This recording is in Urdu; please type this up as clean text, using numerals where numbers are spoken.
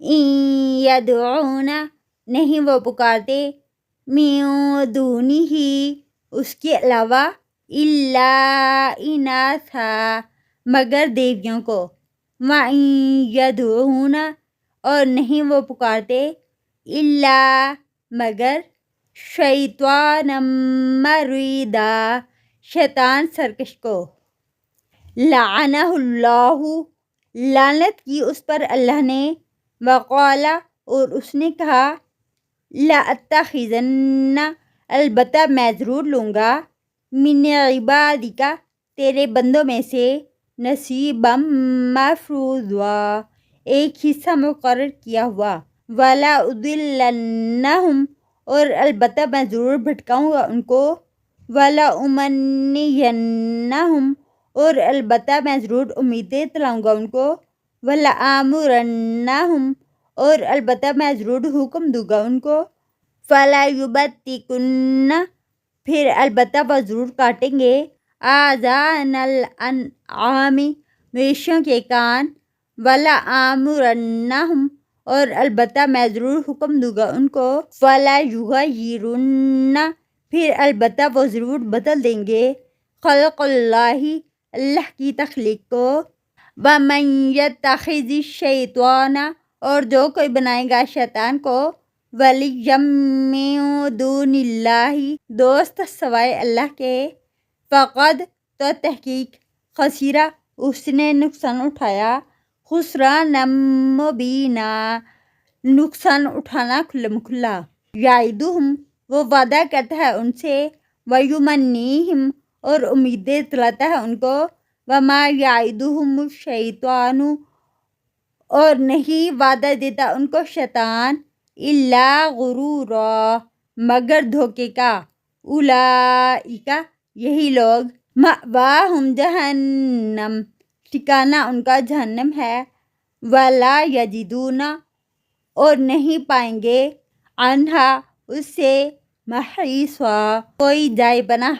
ان یدعون نہیں وہ پکارتے من دونہ اس کے علاوہ الا اناثا مگر دیویوں کو وَإِن یدعون اور نہیں وہ پکارتے الا مگر شیطانا مریدا شیطان سرکش کو لعنہ اللہ لعنت کی اس پر اللہ نے وقال اور اس نے کہا لأتخذن البتہ میں ضرور لوں گا من عبادک تیرے بندوں میں سے نصیبا مفروضا ایک حصہ مقرر کیا ہوا ولا اضلنہم اور البتہ میں ضرور بھٹکاؤں گا ان کو ولا امنینہم اور البتہ میں ضرور امیدیں دلاؤں گا ان کو ولا آمرنہم اور البتہ میں ضرور حکم دوں گا ان کو فلا یبتکن پھر البتہ وہ ضرور کاٹیں گے آذان الانعام مویشیوں کے کان ولا آمرنہم اور البتہ میں ضرور حکم دوں گا ان کو فلا یغیرن پھر البتہ وہ ضرور بدل دیں گے خلق اللہ اللہ کی تخلیق کو ومن یتخذ الشیطان اور جو کوئی بنائے گا شیطان کو ولیا من دون اللہ دوست سوائے اللہ کے فقد تو تحقیق خسرہ اس نے نقصان اٹھایا خسرانا مبینا نقصان اٹھانا کھلم کھلا یعدہم وہ وعدہ کرتا ہے ان سے ویمنیہم اور امیدیں دلاتا ہے ان کو وما یعدہم الشیطان اور نہیں وعدہ دیتا ان کو شیطان الا غرورا مگر دھوکے کا اولئک یہی لوگ مأواہم جہنم ٹھکانہ ان کا جہنم ہے ولا یجدون اور نہیں پائیں گے عنہا اس سے محیصا کوئی جائے بنا